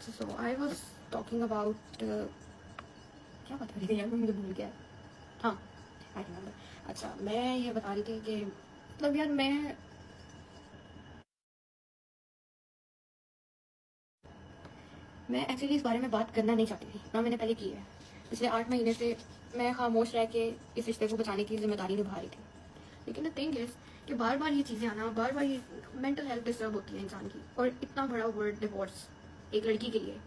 So I was talking about क्या बता रही थी यार, मुझे भूल गया। हाँ, आई रिमेम्बर। अच्छा, मैं ये बता रही थी कि मतलब यार मैं एक्चुअली इस बारे में बात करना नहीं चाहती थी, ना मैंने पहले की है। पिछले 8 महीने से मैं खामोश रह के इस रिश्ते को बचाने की जिम्मेदारी निभा रही थी। लेकिन द थिंग इज कि बार बार ये चीज़ें आना, बार बार ये मेंटल हेल्थ डिस्टर्ब होती है इंसान की, और इतना बड़ा वर्ड डिवोर्स एक लड़की के लिए,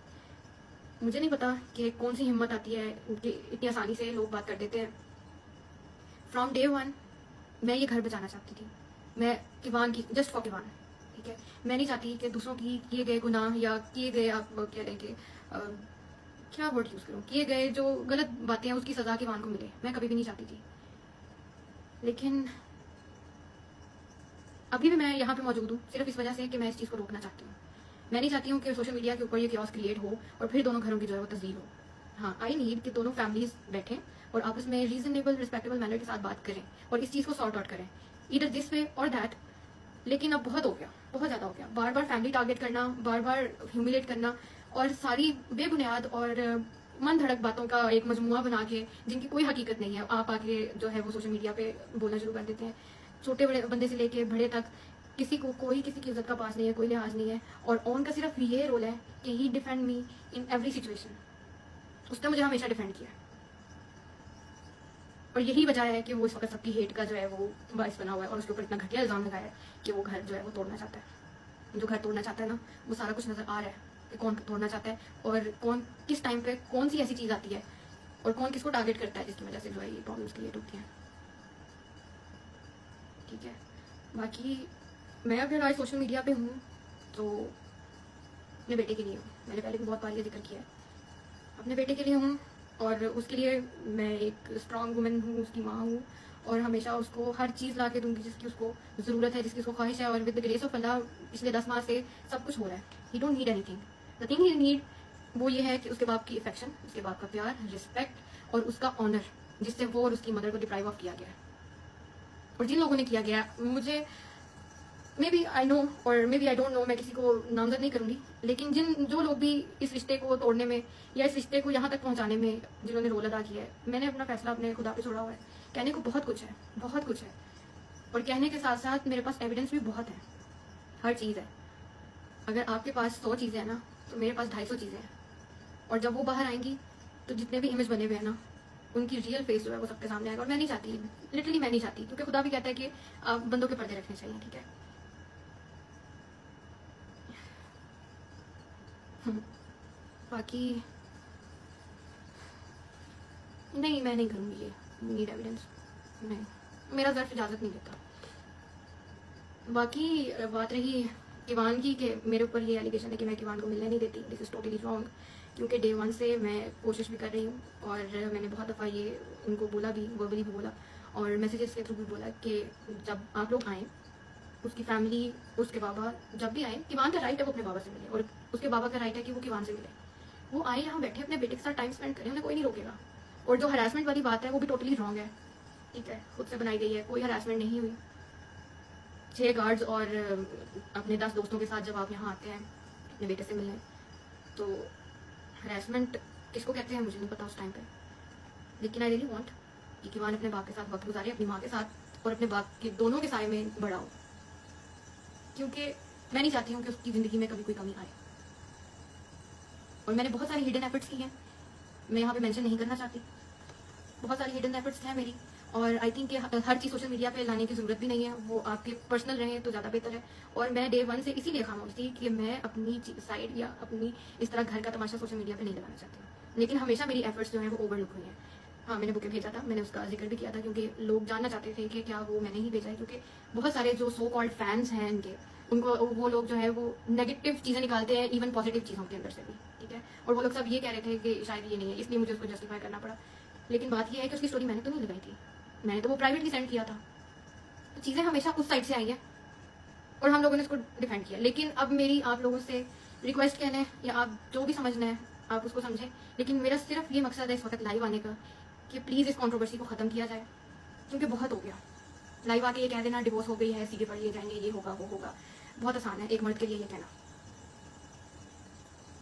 मुझे नहीं पता कि कौन सी हिम्मत आती है कि इतनी आसानी से लोग बात कर देते हैं। फ्रॉम डे वन मैं ये घर बचाना चाहती थी। मैं किवान की, जस्ट फॉर किवान, ठीक है। मैं नहीं चाहती कि दूसरों की किए गए गुनाह या किए गए, आप कह लें कि क्या वर्ड यूज़ करूँ, किए गए जो गलत बातें हैं उसकी सज़ा किवान को मिले। मैं कभी भी नहीं चाहती थी। लेकिन अभी भी मैं यहाँ पे मौजूद हूँ सिर्फ इस वजह से कि मैं इस चीज़ को रोकना चाहती हूँ। मैं नहीं चाहती हूँ कि सोशल मीडिया के ऊपर ये क्योस क्रिएट हो और फिर दोनों घरों की जो है वो तस्वीर हो। हाँ, आई नीड कि दोनों फैमिलीज बैठें और आपस में रीजनेबल रिस्पेक्टेबल मैनर के साथ बात करें और इस चीज़ को सॉर्ट आउट करें, इधर दिस वे और दैट। लेकिन अब बहुत हो गया, बहुत ज़्यादा हो गया। बार बार फैमिली टारगेट करना, बार बार ह्यूमिलेट करना, और सारी बेबुनियाद और मन धड़क बातों का एक मजमुआ बना के जिनकी कोई हकीकत नहीं है, आप आके जो है वो सोशल मीडिया पे बोलना शुरू कर देते हैं। छोटे बड़े बंदे से लेके बड़े तक किसी को, कोई किसी की इज्जत का पास नहीं है, कोई लिहाज नहीं है। और ओन का सिर्फ ये रोल है कि he defend me in every situation. उसने मुझे हमेशा डिफेंड किया, और यही वजह है कि वो इस वक्त सबकी हेट का जो है वो बायस बना हुआ है, और उसके ऊपर इतना घटिया इल्जाम लगाया है कि वो घर जो है वो तोड़ना चाहता है। जो घर तोड़ना चाहता है ना, वो सारा कुछ नजर आ रहा है कि कौन तोड़ना चाहता है और कौन किस टाइम पे कौन सी ऐसी चीज आती है और कौन किसको टारगेट करता है जिसकी वजह से जो है ये प्रॉब्लम्स क्रिएट होती हैं। ठीक है, बाकी मैं अगर आज सोशल मीडिया पे हूँ तो अपने बेटे के लिए हूँ। मैंने पहले भी बहुत बार ये जिक्र किया है, अपने बेटे के लिए हूँ, और उसके लिए मैं एक स्ट्रांग वुमेन हूँ, उसकी माँ हूँ, और हमेशा उसको हर चीज़ ला के दूंगी जिसकी उसको ज़रूरत है, जिसकी उसको ख्वाहिश है। और विद द ग्रेस ऑफ अल्लाह पिछले 10 माह से सब कुछ हो रहा है। ही don't need anything. The thing he need वो ये है कि उसके बाप की अफेक्शन, उसके बाप का प्यार, रिस्पेक्ट और उसका ऑनर, जिससे वो और उसकी मदर को डिप्राइव ऑफ किया गया है। और जिन लोगों ने किया गया, मुझे may be I know or maybe I don't know, मैं किसी को नामजद नहीं करूंगी, लेकिन जो लोग भी इस रिश्ते को तोड़ने में या इस रिश्ते को यहाँ तक पहुँचाने में जिन्होंने रोल अदा किया है, मैंने अपना फैसला अपने खुदा पे छोड़ा हुआ है। कहने को बहुत कुछ है, बहुत कुछ है, और कहने के साथ साथ मेरे पास एविडेंस भी बहुत है, हर चीज़ है। अगर आपके पास 100 चीज़ें हैं ना, तो मेरे पास 250 चीज़ें हैं। और जब वो बाहर आएंगी तो जितने भी इमेज बने हुए हैं ना, उनकी रियल फेस जो है वो सबके सामने आएगा। और मैं नहीं चाहती, लिटरली मैं नहीं चाहती, क्योंकि खुदा भी कहता है कि आप बंदों के पर्दे रखने चाहिए। ठीक है, बाकी नहीं, मैं नहीं करूँगी ये नीड एविडेंस, नहीं, मेरा ज़र्फ इजाज़त नहीं देता। बाकी बात रही किवान की कि मेरे ऊपर ये एलिगेशन है कि मैं किवान को मिलने नहीं देती, दिस इज़ टोटली रॉन्ग। क्योंकि डे वन से मैं कोशिश भी कर रही हूँ, और मैंने बहुत दफ़ा ये उनको बोला भी, वर्बली भी बोला और मैसेजेस के थ्रू भी बोला कि जब आप लोग आएँ, उसकी फैमिली, उसके बाबा जब भी आए, किवान का राइट है वो अपने बाबा से मिले, और उसके बाबा का राइट है कि वो किवान से मिले। वो आए यहाँ बैठे अपने बेटे के साथ टाइम स्पेंड करें, उन्हें कोई नहीं रोकेगा। और जो हरासमेंट वाली बात है वो भी टोटली रॉन्ग है, ठीक है, खुद से बनाई गई है, कोई हरासमेंट नहीं हुई। 6 गार्ड्स और अपने 10 दोस्तों के साथ जब आप यहाँ आते हैं अपने बेटे से मिलने, तो हरासमेंट किसको कहते हैं मुझे नहीं पता उस टाइम पे। लेकिन आई रियली वांट कि किवान अपने बाप के साथ वक्त गुजारे, अपनी माँ के साथ, और अपने बाप के दोनों के साए में बड़ा हो, क्योंकि मैं नहीं चाहती हूँ कि उसकी ज़िंदगी में कभी कोई कमी आए। और मैंने बहुत सारी हिडन एफर्ट्स की हैं, मैं यहाँ पे मेंशन नहीं करना चाहती, बहुत सारी हिडन एफर्ट्स हैं मेरी। और I think her cheese social media पे लाने की ज़रूरत भी नहीं है, वो आपके पर्सनल रहे तो ज़्यादा बेहतर है। और मैं डे वन से इसीलिए खामोश थी कि मैं अपनी साइड या अपनी इस तरह घर का तमाशा सोशल मीडिया पे नहीं लगाना चाहती। लेकिन हमेशा मेरी एफर्ट्स जो है वो ओवरलुक हुई हैं। हाँ, मैंने बुके भेजा था, मैंने उसका जिक्र भी किया था, क्योंकि लोग जानना चाहते थे कि क्या वो मैंने ही भेजा है। क्योंकि बहुत सारे जो सो कॉल्ड फैंस हैं इनके, उनको वो लोग जो है वो नेगेटिव चीज़ें निकालते हैं इवन पॉजिटिव चीज़ों के अंदर से भी, ठीक है। और वो लोग सब ये कह रहे थे कि शायद ये नहीं है, इसलिए मुझे उसको जस्टिफाई करना पड़ा। लेकिन बात ये है कि उसकी स्टोरी मैंने तो नहीं लगाई थी, मैंने तो वो प्राइवेटली सेंड किया था। तो चीज़ें हमेशा उस साइड से आई हैं और हम लोगों ने उसको डिफेंड किया। लेकिन अब मेरी आप लोगों से रिक्वेस्ट कहना है, या आप जो भी समझना है आप उसको समझें, लेकिन मेरा सिर्फ ये मकसद है इस वक्त लाइव आने का कि प्लीज़ इस कंट्रोवर्सी को ख़त्म किया जाए, क्योंकि बहुत हो गया। लाइव आके ये कह देना डिवोर्स हो गई है, सीधे पढ़ लिए जाएंगे, ये होगा वो होगा, बहुत आसान है एक मर्द के लिए ये कहना।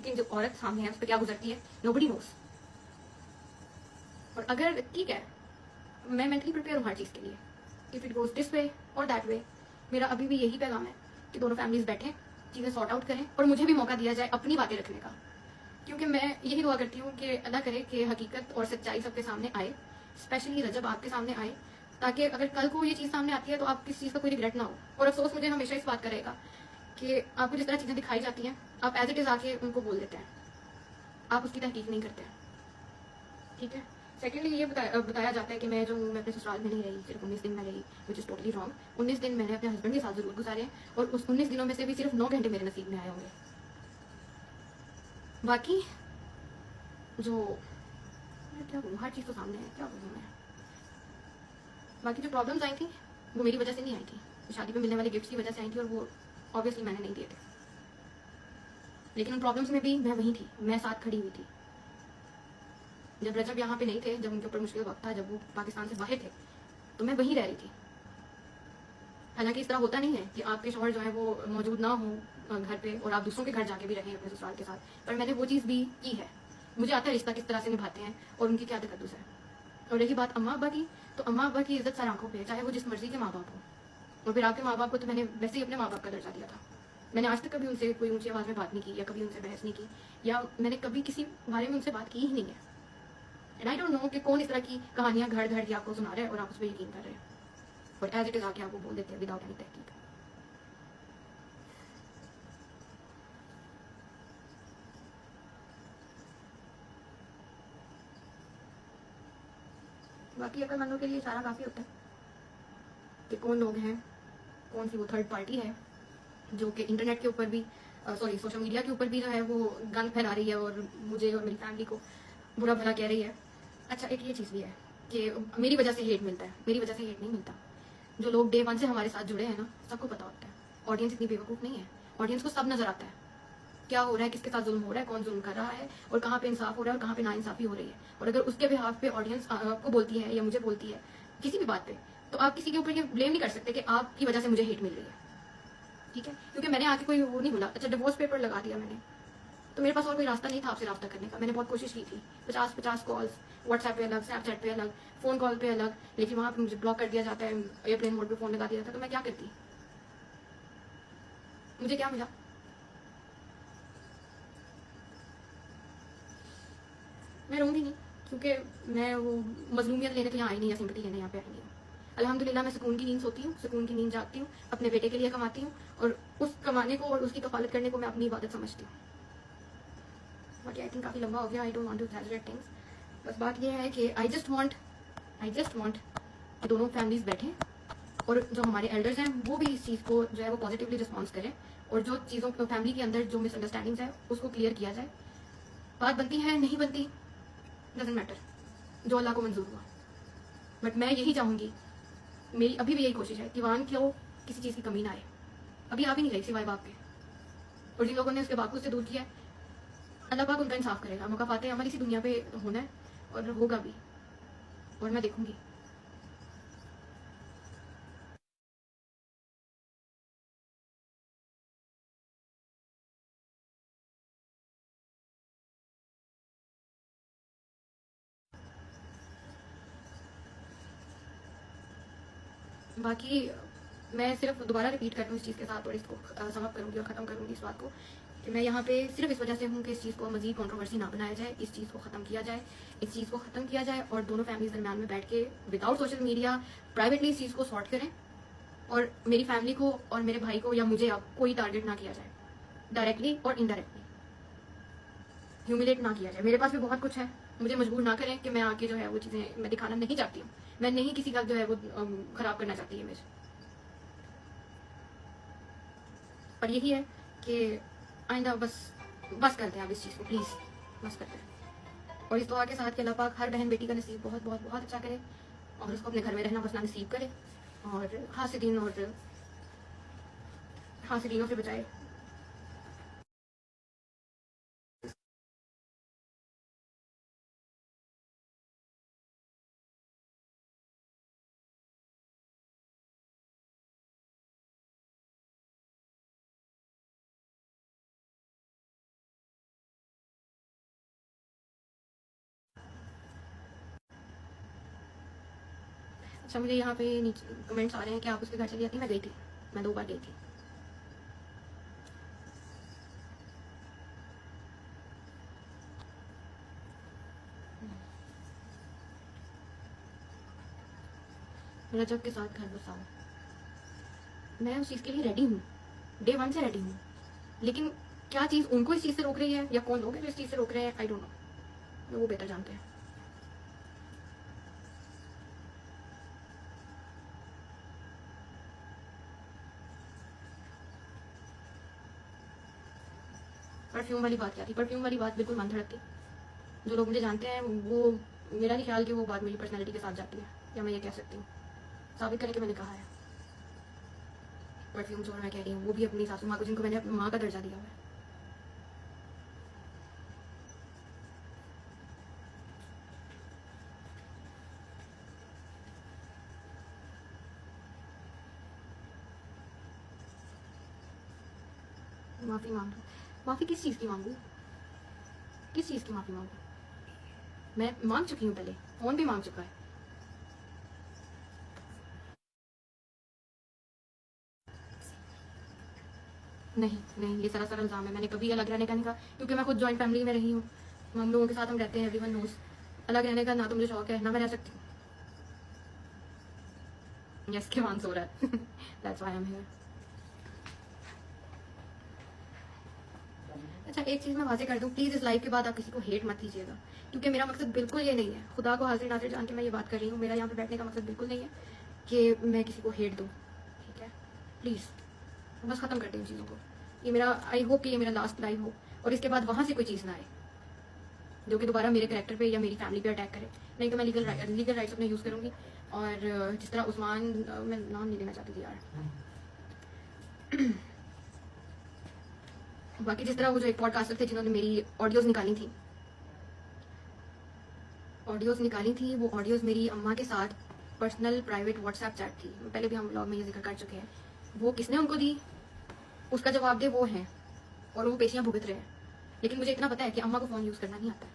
लेकिन जो औरत सामने है उस पर क्या गुजरती है नोबडी नोस। और अगर ठीक है, मैं मेंटली प्रिपेयर हूँ हर चीज़ के लिए, if it goes this way और दैट वे, मेरा अभी भी यही पैगाम है कि दोनों फैमिलीज बैठें, चीज़ें सॉर्ट आउट करें और मुझे भी मौका दिया जाए अपनी बातें रखने का। क्योंकि मैं यही दुआ करती हूँ कि अल्लाह करे कि हकीकत और सच्चाई सबके सामने आए, स्पेशली रजब आपके सामने आए, ताकि अगर कल को ये चीज़ सामने आती है तो आप किस चीज़ का कोई रिग्रेट ना हो। और अफसोस मुझे हमेशा इस बात का रहेगा कि आपको जिस तरह चीज़ें दिखाई जाती हैं आप एज इट इज़ आके उनको बोल देते हैं, आप उसकी तहकीक नहीं करते हैं। ठीक है। सेकेंडली ये बताया जाता है कि मैं जो हूँ मैं अपने ससुराल में नहीं रही, सिर्फ 19 दिन मैं रही, विच इज़ टोटली रॉन्ग। 19 दिन मैंने अपने हस्बैंड के साथ ज़रूर गुजारे हैं और उस 19 दिनों में से भी सिर्फ 9 घंटे मेरे नसीब में आए होंगे। बाकी जो मैं क्या बोलूँ, हर चीज़ तो सामने है, क्या बोलूँ मैं। बाकी जो प्रॉब्लम्स आई थी वो मेरी वजह से नहीं आई थी, शादी में मिलने वाले गिफ्ट्स की वजह से आई थी और वो ऑब्वियसली मैंने नहीं दिए थे। लेकिन उन प्रॉब्लम्स में भी मैं वहीं थी, मैं साथ खड़ी हुई थी। जब रजब यहाँ पे नहीं थे, जब उनके ऊपर मुश्किल वक्त था, जब वो पाकिस्तान से बाहर थे, तो मैं वहीं रह रही थी। हालांकि इस तरह होता नहीं है कि आपके शौहर जो है वो मौजूद ना हो घर पे और आप दूसरों के घर जाके भी रहें अपने ससुराल के साथ, पर मैंने वो चीज़ भी की है। मुझे आता है रिश्ता किस तरह से निभाते हैं और उनकी क्या तकद्दुस है। और रही बात अम्मा अब्बा की, तो अम्मा अब्बा की इज्जत सर आंखों पे है, चाहे वो जिस मर्जी के माँ बाप हो। और फिर आपके माँ बाप को तो मैंने वैसे ही अपने माँ बाप का दर्जा दिया था। मैंने आज तक कभी उनसे कोई ऊंची आवाज़ में बात नहीं की, या कभी उनसे बहस नहीं की, या मैंने कभी किसी बारे में उनसे बात की ही नहीं है। एंड आई डोंट नो कि कौन इस तरह की कहानियां घर घर की आपको सुना रहे हैं और आप उस पर यकीन कर रहे हैं और एज इट इज आके आपको बोल देते हैं विदाउट एनी तहकीक। बाकी अक्लमंदों के लिए इशारा काफ़ी होता है कि कौन लोग हैं, कौन सी वो थर्ड पार्टी है जो कि इंटरनेट के ऊपर भी सॉरी सोशल मीडिया के ऊपर भी जो है वो गंद फैला रही है और मुझे और मेरी फैमिली को बुरा भला कह रही है। अच्छा, एक ये चीज़ भी है कि मेरी वजह से हेट मिलता है, मेरी वजह से हेट नहीं मिलता। जो लोग डे वन से हमारे साथ जुड़े हैं ना, सबको पता होता है। ऑडियंस इतनी बेवकूफ़ नहीं है, ऑडियंस को सब नजर आता है क्या हो रहा है, किसके साथ जुल्म हो रहा है, कौन जुल्म कर रहा है और कहाँ पे इंसाफ हो रहा है और कहाँ पे नाइंसाफी हो रही है। और अगर उसके बिहाफ पे ऑडियंस आपको बोलती है या मुझे बोलती है किसी भी बात पे, तो आप किसी के ऊपर ये ब्लेम नहीं कर सकते कि आपकी वजह से मुझे हेट मिल रही है। ठीक है, क्योंकि मैंने आके कोई वो नहीं बोला। अच्छा, डिवोर्स पेपर लगा दिया मैंने, तो मेरे पास और कोई रास्ता नहीं था आपसे रास्ता करने का। मैंने बहुत कोशिश की थी, 50-50 कॉल्स, व्हाट्सएप पे अलग, स्नैपचैट पे अलग, फ़ोन कॉल पे अलग, लेकिन वहाँ पे मुझे ब्लॉक कर दिया जाता है, एयरप्लेन मोड पे फ़ोन लगा दिया जाता है। तो मैं क्या करती, मुझे क्या मिला? मैं रहूँगी नहीं, क्योंकि मैं वो मजलूमियत लेने तो यहाँ आई नहीं, या सिंपैथी लेने यहाँ पे आई नहीं हूँ। अल्हम्दुलिल्लाह मैं सुकून की नींद सोती हूँ, सुकून की नींद जागती हूँ, अपने बेटे के लिए कमाती हूँ और उस कमाने को और उसकी कफालत करने को मैं अपनी इबादत समझती हूँ। बाकी आई थिंक काफ़ी लंबा हो गया, I don't want to exaggerate things. बस बात ये है कि आई जस्ट वांट कि दोनों फैमिलीज बैठें और जो हमारे एल्डर्स हैं वो भी इस चीज़ को जो है वो पॉजिटिवली रिस्पॉन्स करें और जो चीज़ों को फैमिली के अंदर जो मिसअंडरस्टैंडिंग्स है उसको क्लियर किया जाए। बात बनती है नहीं बनती, डजेंट मैटर, जो अल्लाह को मंजूर हुआ। बट मैं यही चाहूँगी, मेरी अभी भी यही कोशिश है कि वान को किसी चीज़ की कमी ना आए। अभी आ भी नहीं रही सिवाय बाप के, और जिन लोगों ने उसके बाप को उससे दूर किया है, अल्लाह पाक उनका इंसाफ करेगा। मौका पाते हैं, अमल इसी दुनिया पे होना है और होगा भी, और मैं देखूंगी। बाकी मैं सिर्फ दोबारा रिपीट कर दूँ इस चीज़ के साथ और इसको समअप करूँगी और ख़त्म करूँगी इस बात को कि मैं यहाँ पे सिर्फ इस वजह से हूँ कि इस चीज़ को मज़ीद कंट्रोवर्सी ना बनाया जाए, इस चीज़ को ख़त्म किया जाए, इस चीज़ को ख़त्म किया जाए और दोनों फैमिलीज दरमियान में बैठ के विदाउट सोशल मीडिया प्राइवेटली इस चीज़ को सॉर्ट करें और मेरी फैमिली को और मेरे भाई को या मुझे अब कोई टारगेट ना किया जाए, डायरेक्टली और इनडायरेक्टली ह्यूमिलेट ना किया जाए। मेरे पास भी बहुत कुछ है, मुझे मजबूर ना करें कि मैं आके जो है वो चीज़ें मैं दिखाना नहीं चाहती हूँ। मैं नहीं किसी का जो है वो ख़राब करना चाहती इमेज। पर यही है कि आइंदा बस बस करते हैं अब इस चीज़ को, प्लीज़ बस करते हैं। और इस दुआ के साथ कि अल्लाह पाक हर बहन बेटी का नसीब बहुत बहुत बहुत अच्छा करे और उसको अपने घर में रहना बसना नसीब करे और हासिदीनों से बचाए। अच्छा, मुझे यहाँ पे नीचे कमेंट्स आ रहे हैं कि आप उसके घर चली जाती। मैं गई थी, मैं 2 बार गई थी। रजब के साथ घर बसाओ, मैं उस चीज़ के लिए रेडी हूँ, डे 1 से रेडी हूँ। लेकिन क्या चीज़ उनको इस चीज़ से रोक रही है, या कौन लोग हैं जो इस चीज़ से रोक रहे हैं, आई डोंट नो, वो बेहतर जानते हैं। परफ्यूम वाली बात क्या थी? परफ्यूम वाली बात बिल्कुल मन धड़कती। जो लोग मुझे जानते हैं, वो मेरा नहीं ख्याल कि वो बात मेरी पर्सनैलिटी के साथ जाती है, या मैं ये कह सकती हूँ, साबित करने के मैंने कहा है। परफ्यूम्स, और मैं कह रही हूँ वो भी अपनी सासू माँ को, जिनको मैंने अपनी माँ का दर्जा दिया हुआ है। माफ़ी मांग लो। माफ़ी किस चीज़ की मांगू? किस चीज़ की माफ़ी मांगू? मैं मांग चुकी हूँ, पहले फ़ोन भी मांग चुका है। नहीं नहीं, ये सरासर इल्ज़ाम है। मैंने कभी अलग रहने का नहीं कहा, क्योंकि मैं खुद जॉइंट फैमिली में रही हूँ। हम लोगों के साथ हम रहते हैं, एवरीवन नोज़। अलग रहने का ना तो मुझे शौक है, ना मैं रह सकती हूँ। यस, के मान सो रहा है। That's why I am here. अच्छा, एक चीज़ मैं वाज़ेह कर दूँ, प्लीज़ इस लाइव के बाद आप किसी को हेट मत कीजिएगा, क्योंकि मेरा मकसद बिल्कुल ये नहीं है। खुदा को हाज़िर नाज़िर जान के मैं ये बात कर रही हूँ, मेरा यहाँ पे बैठने का मकसद बिल्कुल नहीं है कि मैं किसी को हेट दूँ, ठीक है? प्लीज़ बस ख़त्म कर दें इन चीज़ों को। ये मेरा, आई होप कि ये मेरा लास्ट लाइव हो, और इसके बाद वहाँ से कोई चीज़ ना आए जो कि दोबारा मेरे कैरेक्टर पे या मेरी फैमिली पे अटैक करे। नहीं तो मैं लीगल राइट्स अपने यूज़ करूँगी। और जिस तरह उस्मान, मैं नाम नहीं लेना चाहती थी यार, बाकी जिस तरह वो जो एक पॉडकास्टर थे जिन्होंने मेरी ऑडियोज़ निकाली थी, वो ऑडियोज़ मेरी अम्मा के साथ पर्सनल प्राइवेट व्हाट्सएप चैट थी। पहले भी हम ब्लॉग में ये जिक्र कर चुके हैं। वो किसने उनको दी, उसका जवाब दे वो हैं, और वो पेशियाँ भुगत रहे हैं। लेकिन मुझे इतना पता है कि अम्मा को फ़ोन यूज़ करना नहीं आता है।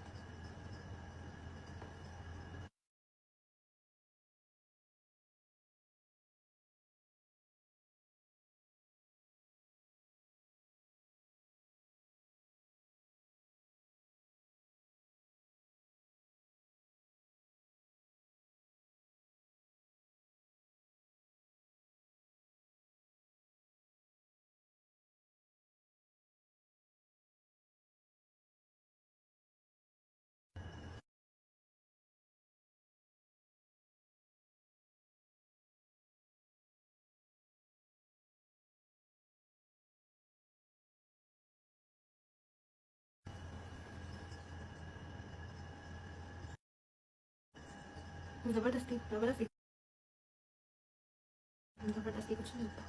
ज़बरदस्ती ज़बरदस्ती ज़बरदस्ती कुछ नहीं होता।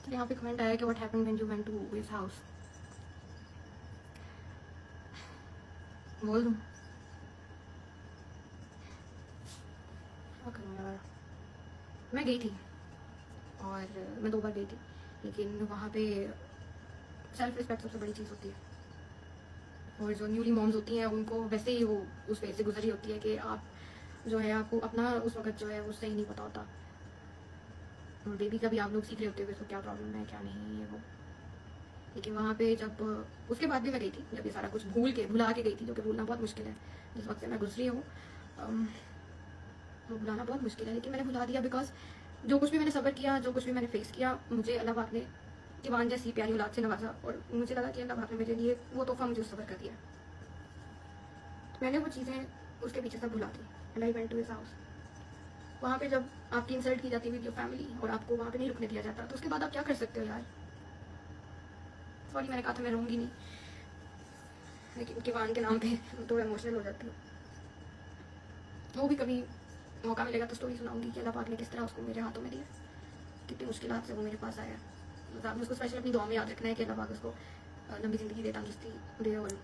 तो यहाँ पे कमेंट आया कि what happened when you went to his house. बोल दूँ? क्या करूँ यार? मैं गई थी, और मैं 2 बार गई थी, लेकिन वहाँ पे सेल्फ रिस्पेक्ट सबसे बड़ी चीज़ होती है। और जो न्यूली मॉम्स होती हैं, उनको वैसे ही वो उस फेज से गुजरी होती है कि आप जो है, आपको अपना उस वक्त जो है वो सही नहीं पता होता, और बेबी का भी आप लोग सीख रहे होते हो कि उसको क्या प्रॉब्लम है, क्या नहीं है वो। लेकिन वहाँ पे जब, उसके बाद भी मैं गई थी, जब ये सारा कुछ भुला के गई थी, जो कि भूलना बहुत मुश्किल है। जिस वक्त से मैं गुजरी हूँ, वो भुलाना बहुत मुश्किल है, लेकिन मैंने भुला दिया, बिकॉज जो कुछ भी मैंने सब्र किया, जो कुछ भी मैंने फेस किया, मुझे अल्लाह पाक ने ईवान जैसी प्यारी औलाद से नवाजा, और मुझे लगा कि अल्लाह पाक ने मेरे लिए वो तोहफा मुझे सब्र कर दिया। तो मैंने वो चीज़ें उसके पीछे सब भुला दी, and I went to his house. वहाँ पे जब आपकी इंसल्ट की जाती है विद योर फैमिली, और आपको वहाँ पे नहीं रुकने दिया जाता, तो उसके बाद आप क्या कर सकते हो यार? सॉरी, मैंने कहा था मैं रहूँगी नहीं, लेकिन किवान के नाम पे तो इमोशनल हो जाती हूँ। वो भी कभी मौका मिलेगा तो स्टोरी सुनाऊंगी कि अल्लाह पाक ने किस तरह उसको मेरे हाथों में दिया, कितनी मुश्किलात से वो मेरे पास आया। बस आपने उसको स्पेशल अपनी दुआ में याद रखना है कि अल्लाह पाक उसको लंबी ज़िंदगी दे, तंदुरुस्ती दे और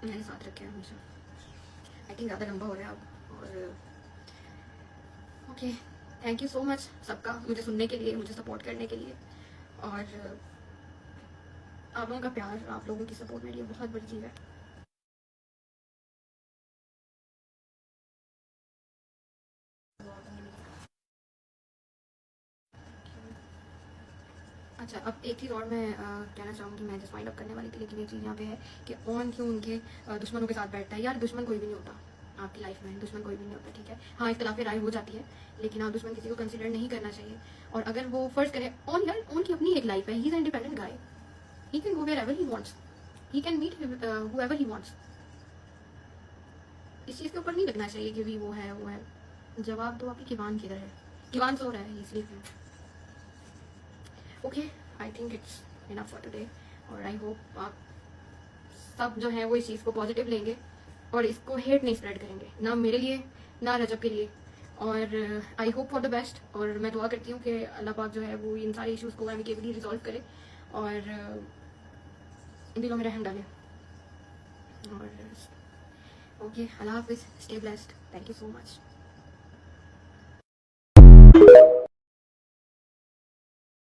मेरे साथ रखे हमेशा। आई थिंक ज़्यादा लंबा हो रहा है अब। और okay, thank you so much सबका मुझे सुनने के लिए, मुझे सपोर्ट करने के लिए। और आप लोगों का प्यार, आप लोगों की सपोर्ट मेरे लिए बहुत बड़ी चीज़ है। अच्छा, अब एक चीज़ और मैं कहना चाहूँगी, मैं जस्ट वाइंड अप करने वाली थी, लेकिन एक चीज़ यहाँ पे है कि कौन क्यों उनके दुश्मनों के साथ बैठता है। यार दुश्मन कोई भी नहीं होता आपकी लाइफ में, दुश्मन कोई भी नहीं होता, ठीक है। हाँ, इख्तिलाफ़ राय हो जाती है, लेकिन आप दुश्मन किसी को कंसिडर नहीं करना चाहिए। और अगर वो फर्ज करे ऑन, यार ऑन की अपनी एक लाइफ है, he is an independent guy, he can go wherever he wants, he can meet whoever he wants. इस चीज़ के ऊपर नहीं लगना चाहिए कि भी वो है वो है। जवाब दो, आपकी किवान किधर है? किवान सो रहा है, इसलिए okay, I think it's enough for today. और आई होप आप सब जो है वो इस चीज़ को पॉजिटिव लेंगे और इसको हेट नहीं स्प्रेड करेंगे, ना मेरे लिए ना रजब के लिए। और I hope for the best. और मैं दुआ करती हूँ कि अल्लाह पाक जो है वो इन सारे इश्यूज़ को एमिकेबली रिजॉल्व करे और दिलों में रहम डाले। और ओके, अल्लाह हाफिज़, stay blessed, thank you so much.